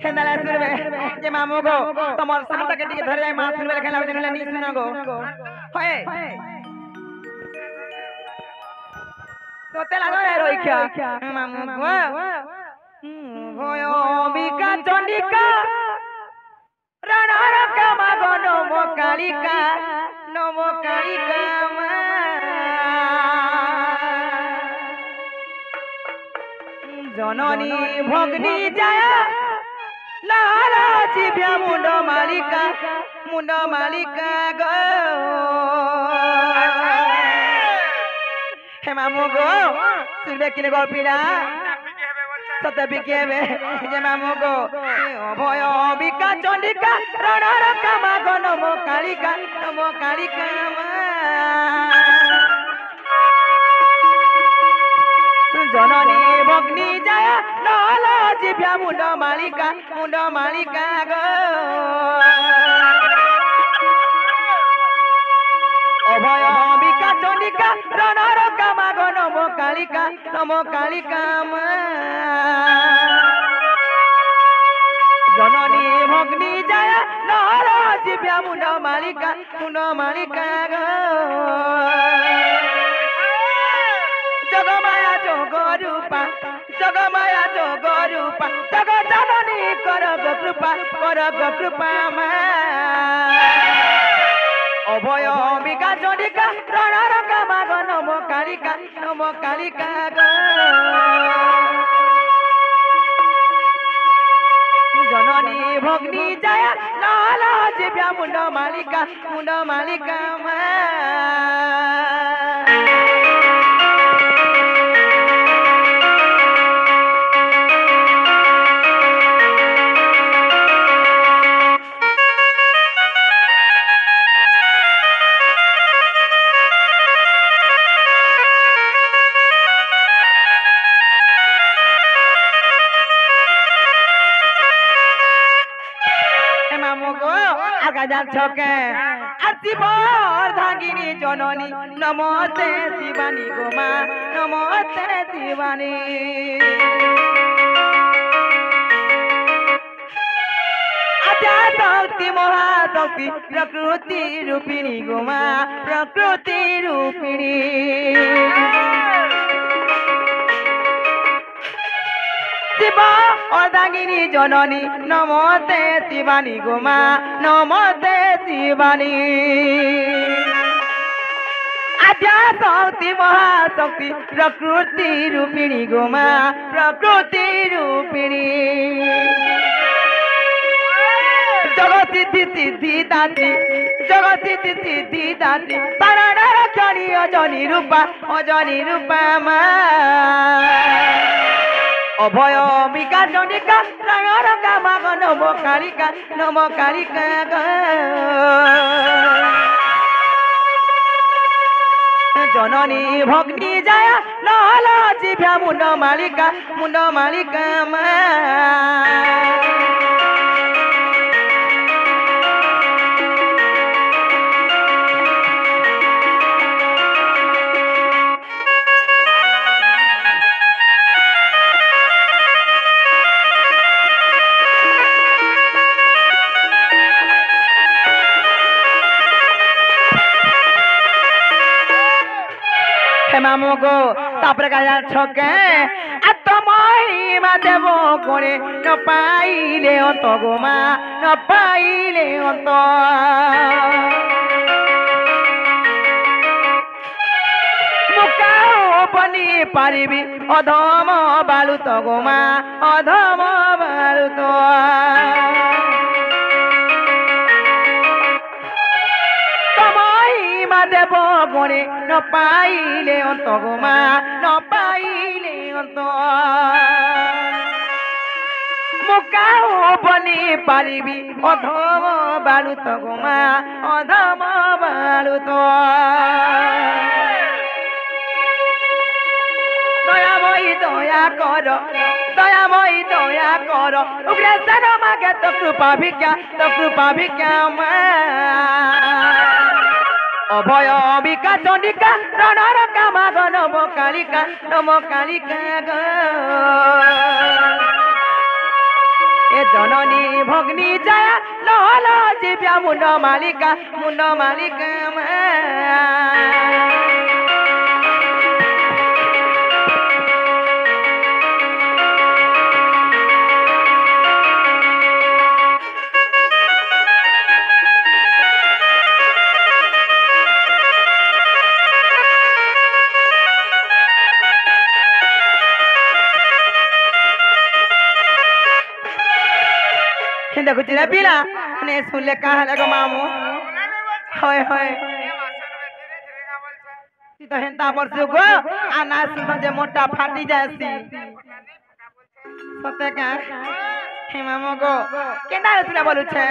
हेंदाला सुनबे जे मामू गो तमर साथ के टिके धरे जाय मां सुनबे खेला देला नी सुन गो होए तो तेला रे रोइखा मामू गो भयो बिका चंडिका रणर कामा गो नमो कालिका जननी भग्नी जाया लाला जीव्या मुंड मालिका गो हे मामू गो सुनबे किने गल्पीरा सत्य बिकेबे जे मामू गो भय बिका चंडिका रणर कामा गो नमो कालिका जननी भग्नी जाया लाला जीव्या मुंड मालिका गो अभय बिका चंडिका रणर कामा गो नमो कालिका जननी भग्नी जाया लाला जीव्या मुंड मालिका गो जगमाया जोगरूपा जग जननी कर कृपा अभय बिका चंडिका रणर कामा गो नमो कालिका गो जननी भग्नी जाया लाला जीव्या मुंड मालिका छके आरती बर धागिनी जननी नमस्ते शिवानी गोमा नमस्ते शिवानी आद्या शक्ति महाशक्ति प्रकृति रूपिणी गोमा प्रकृति रूपिणी शिवा अर्धांगिनी जननी नमस्ते शिवानी गोमा नमस्ते शिवानी आद्या शक्ति महाशक्ति प्रकृति रूपिणी गोमा प्रकृति रूपिणी जगत सिद्धि दात्री शरण रक्षणी अजनी रूपा मा अभय बिका चंडिका रणर कामा गो नमो कालिका गो जननी भग्नी जाया लाला जीव्या मुंड मालिका मा मामू गो तापरे गाया छके आत्महिमा देव कोणे न पाइले अंत गोमा न पाइले अंत मुकाओ बनी पारिबी अधम बालुत गोमा अधम बालुत देव गणे न पाइले अंत गोमा न पाइले अंत मुकाओ बनी पारिबी अधम बालुत गोमा अधम बालुत दयामयी दया कर उग्रसेन मागे तो कृपा भिक्षा अभय बिका चंडिका रणर कामा गो नमो कालिका गो জননী ভগ্নী যায় লহল জিব্যা মুন্ড মালিকা দেখুছি রে পিলা নে শুনলে কাহা লাগো মামু হয় হয় তুই তো হেন্তা বলছু গো আর না শুন যে মোটা ফাটি যাসি সতে কা হে মামু গো কেনা তুই বলুছে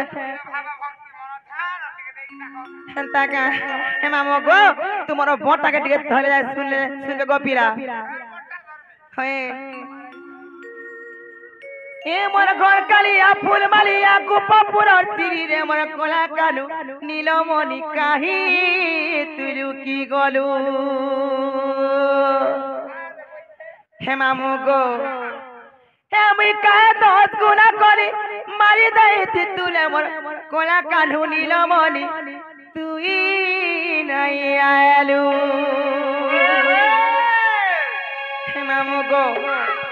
হেন্তা কা হে মামু গো তোমার বটাকে টিকে ধরে যায় শুনলে গো পিলা হয় ए मोर घर कालिया फूल मालिया गोपापुर तीरी रे मोर कोला कालू नीलमणि काहि तुरु की गलू हे मामू गो हे मुई काहे दस गुना करे मारी दई तुले मोर कोला कालू नीलमणि तुई नहीं आलू हे मामू गो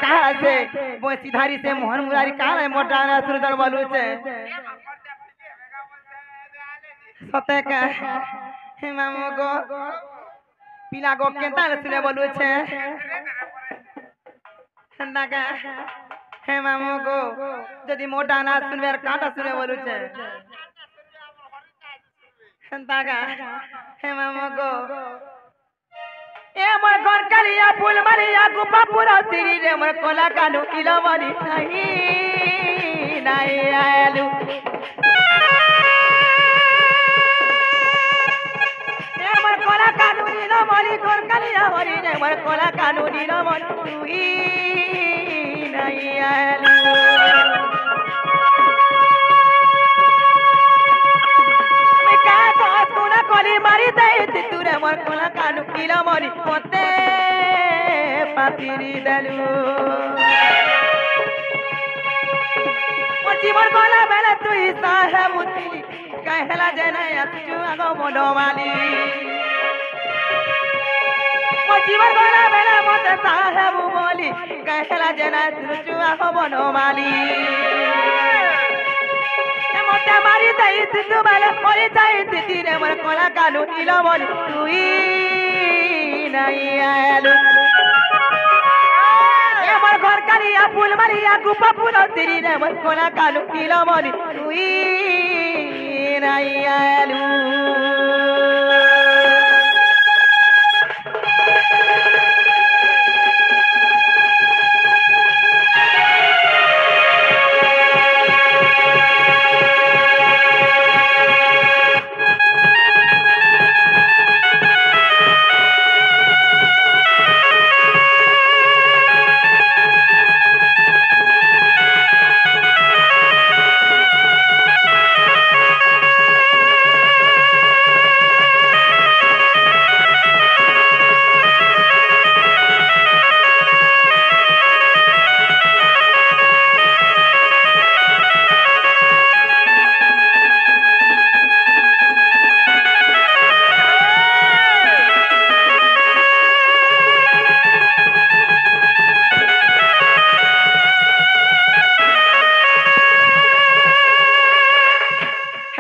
कहा से बोसी धारी से मोहन मुरारी काले मोटाना सुरदर बोलू छे सते का हे मामू गो पिला गो केता सुने बोलू छे हंदा का हे मामू गो यदि मोटाना सुनबे काटा सुने बोलू छे हंदा का हे मामू गो ए मोर घर कालिया फूल मारिया गोपापुर तीरी रे मोर कोला कालू नीलमणि नहीं आलू ए मोर कोला कालू नीलमणि घर कालिया हरि रे मोर कोला कालू नीलमणि तुई नहीं आलू मैं का तो तूना कोली मारी दई तुरे मोर कोला कालू नीलमणि मते पातिरी दलू जीवन कोला बेला तुई साहे मुती कहला जने अचु आगो मोडमाली जीवन कोला बेला मते साहे बोली कहला जने अचु आगो मोडमाली मोटे मारी दई तू बेला मरी दई तीरे मोर कोला कालू नीलमणि तुई नहीं आलू मोर घर कालिया फूल मारिया गोपापुर तीरी रे मोर कोला कालू नीलमणि तुई नहीं आलू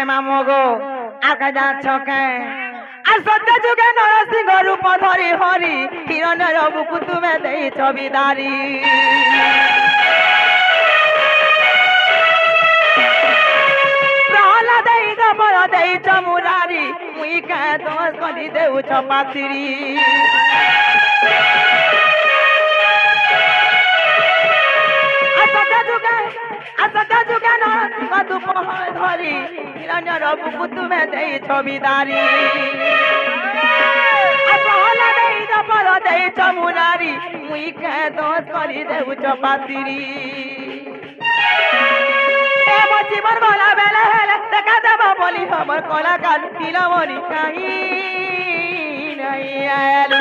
मामू गो आका जाछो के आ सत्य जुगे नरसिंह रूप धरी हरि हिरण्य बुकु तुमे देई छबिदारी प्रहलाद देई गबर देई चमुरारी मुई का दोष करी देउ छपातिरी सत्य जुगे नरसिंह रूप धरी हिरण्य बुकु तुमे देई छबिदारी प्रहलाद देई गबर देई चमुरारी मुई का दोष करी देउ छपातिरी मो जीवन गला बेला हेले देखा देबा बोली हमर कोला कालू नीलमणि काहि नहीं आलू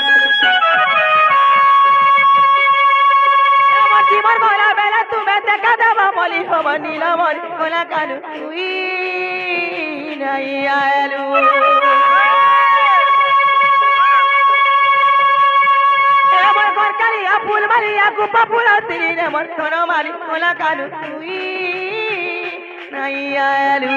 मो जीवन गला बेला तुमे तुमे देखा देवा बोली हम नीलमणि कोला कानु तुई नहीं आयलू मोर घर कालिया फूल मारिया गुप्पा फूला तिरी रे मोर तोर मारी कोला कानु तुई नहीं आयलू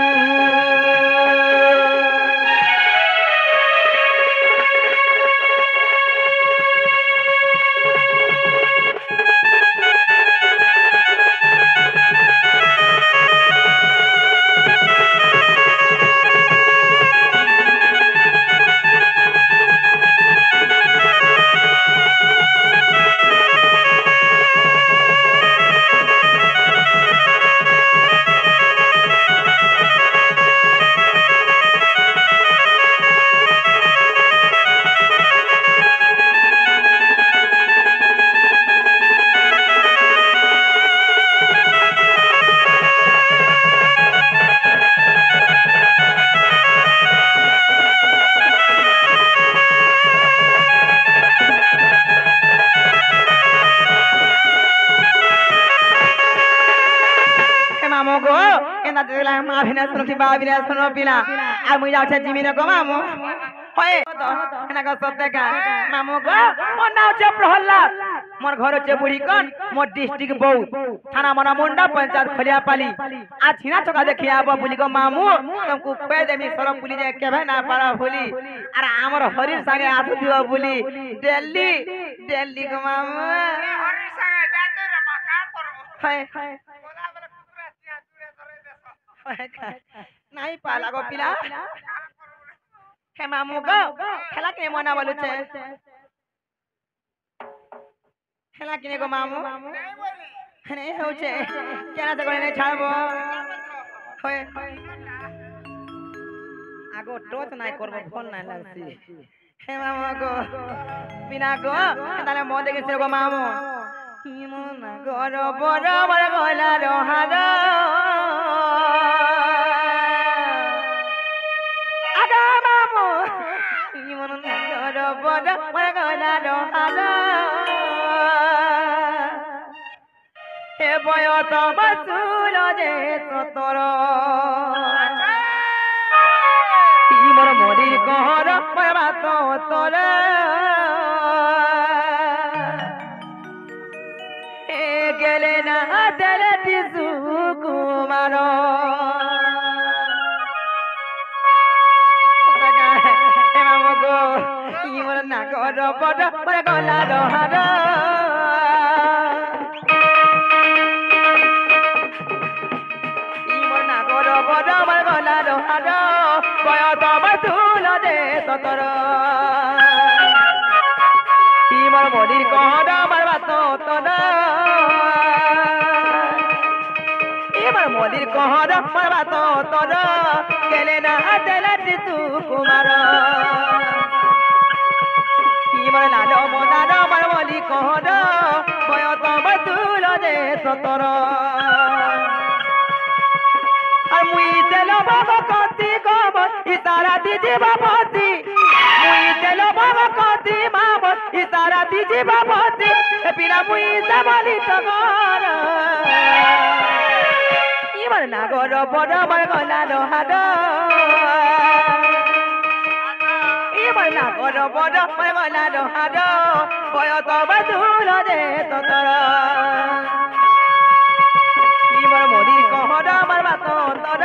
मुझे जाऊँ जिमिन को मामू होए ना का सत्य का मामू को मोर नाम छे प्रहलाद मोर घर छे बुढ़ी कन मोर डिस्ट्रिक्ट बौ थाना मना मुंडा पंचायत खलिया पाली आ छिना चका देखिया अब बुली को मामू तुमको कह देमी सरप बुली जे केबे ना पारा भूली अरे हमर हरिर संगे आथु दियो बुली दिल्ली दिल्ली को मामू हरिर संगे जाते रे मका करबो हाय नहीं पाला गो पिला हे मामू गो खेला के मना बोलु छे खेला किने गो मामू नहीं हो छे केना से कोने छाड़बो होय आगो टोच नाही करबो फोन नाही लागसी हे मामू गो बिना गो ताले मो देखे छे गो मामू हिमना गोर बड़ बड़ गला रहारा हे बय तम सुर जे तोर मोर मोदी कहर बात तोर हे गेले ना तेरे टिसु कुमार नागर बड़ बड़ गला रहार नागर बड़ बड़ गला रहार बय तम सुल दे सतर मोर मोदी कहर बात तर मोर मोदी कहर बात तर केले ना तेला टिसु कुमार लालो मोदार मारवली कहर बय तम तुल दे सतर मुई तेल बाबा कति कम इशारा दीजी बापति मुई तेल बाबा कति माम इशारा दीजी बापति बिना मुई सबली तगर इमर नागर बड़ बड़ गला रहार नागर बड़ बड़ गला रहार बय तम तुल दे सतर मोर मोदी कहर बात तर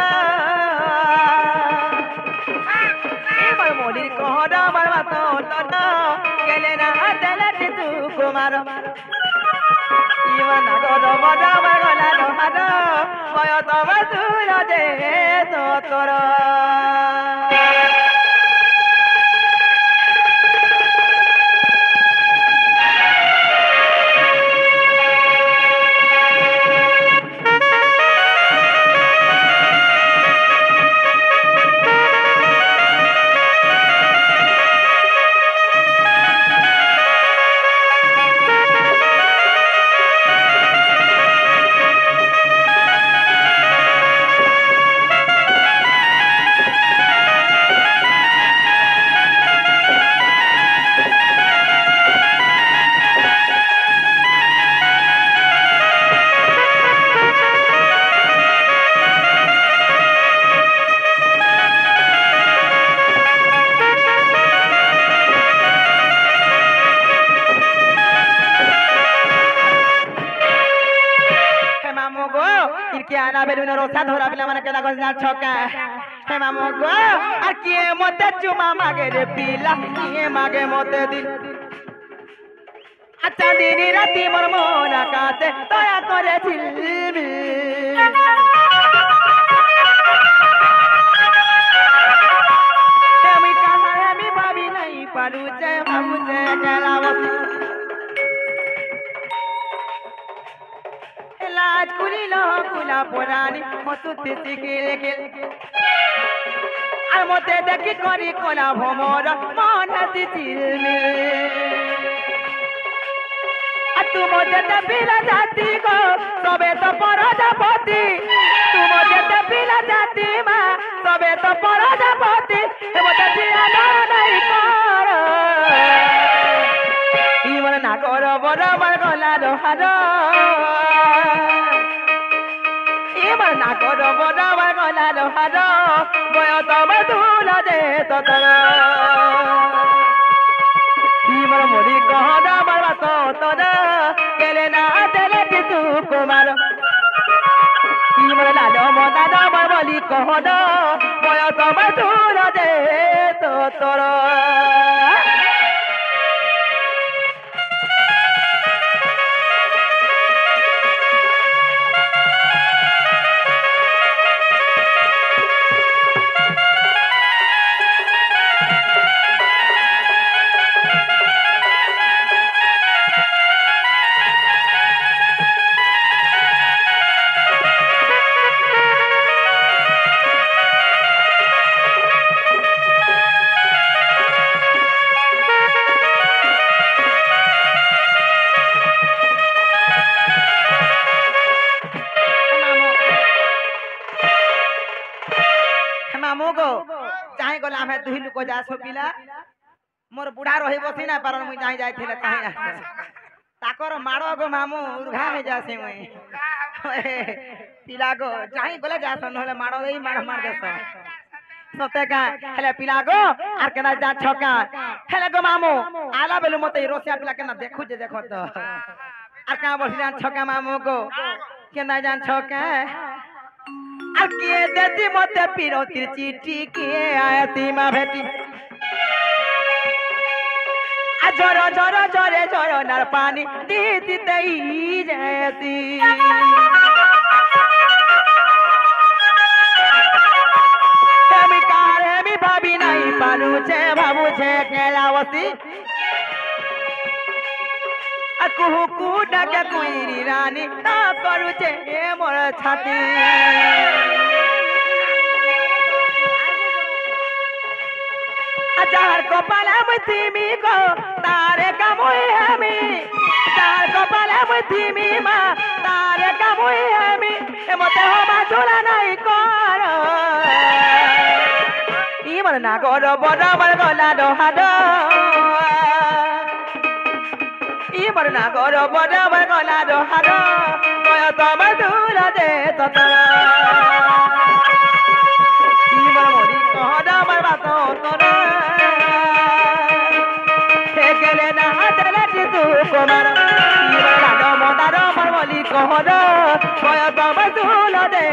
मोर मोदी कहर बात तर केले ना तेले टिसु कुमार नागर बड़ बड़ गला रहार बय तम तुल दे सतर इनके आना बेल में रोसा धोरा बिला माने केदा गजना छका हे मामो गो আর কে মতে চুমা মাগে রে পিলা কে মাগে মতে দিল আচ্ছা দিন রাতি মোর মন আকাশে দয়া করে ঝিলমিল আমি কাহা আমি ভাবি নাই পারুছে ভাবুছে গেলাবতী লাজ কুলিল কুলা পুরানি হসুতে শিখিল গেল আর মতে দেখি করি কোলা ভমর মন হাসি ঝিলমিল আর তুম যেতে পিলা জাতি গো সবে তো প্রজাপতি তুম যেতে পিলা জাতি মা সবে তো প্রজাপতি মতে জিয়ানো নাই কর ইমন না কর বড় বড় গলা রোহার ইমন না কর বড় বড় গলা রোহার বয় তবে তুল দে ততর ইমন মরি কহর বড় ততর কেলে না তেলে কিছু কুমার ইমন লালো মদান বলি কহর বয় তবে তুল দে ততর মামু গো চাই গলা আমি দুই লোক যাছো পিলা মোর বুড়া রহি বসি না পারন মুই যাই যাইছিলে তাই তাকর মাড় গো মামু উর্ঘা হয়ে যাসে মুই পিলা গো চাই গলা যাছ নহলে মাড় এই মাড় মার দেছ সতে কা হেলে পিলা গো আর কেনা যা ছকা হেলে গো মামু আলা বেলু মতে রসিয়া পিলা কেনা দেখু যে দেখো তো আর কা বসি যান ছকা মামু গো কেনা যান ছকা আর কে দেতি মতে পিরতির চিঠি কে আয়াতি মা ভেটি আ জর জর জরে জরনার পানি দিতি দেই যেতি আমি কারে আমি ভাবি নাই পারুছে ভাবুছে কেলাবতী কুহু কু ডাকে কুইরি রানী তা করুছে মোর ছাতি যার কপালে মুথিমি গো তারে কামুই আমি যার কপালে মুথিমি মা তারে কামুই আমি মতে হবা চোলা নাই কর ইমন না গর বড় বড় গলা ডহাড ইমন না গর বড় বড় গলা ডহাড কয় তম দূর দে ততর ইমন মরি কহড মার বাত তর গেলে না হাতলে জিতু কুমার ইমন মদার মার বলি কহড কয় তম দূর দে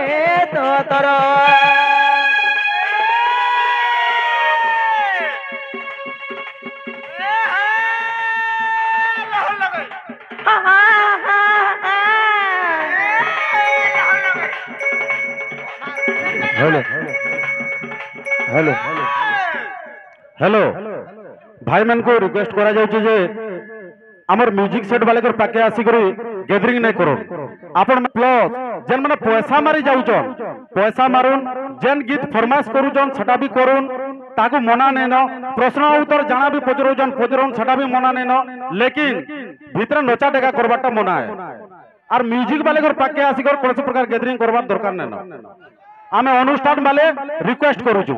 ততর हेलो हेलो हेलो भाई मन को रिक्वेस्ट करा जाउची जे हमर म्यूजिक सेट वाले कर पाके आसी करी गैदरिंग नै करो आपन प्लस जेन माने पैसा मारी जाउचन पैसा मारुन जेन गीत फरमाइश करूचन छटा भी करून ताको मना नै न प्रश्न उत्तर जाना भी पचरौचन पचरौन छटा भी मना नै न लेकिन भीतर नचा डेगा करबाटा मना है और म्यूजिक वाले कर पाके आसी कर कोनसे प्रकार गैदरिंग करबार दरकार नै न आमे अनुष्ठान वाले रिक्वेस्ट करूछु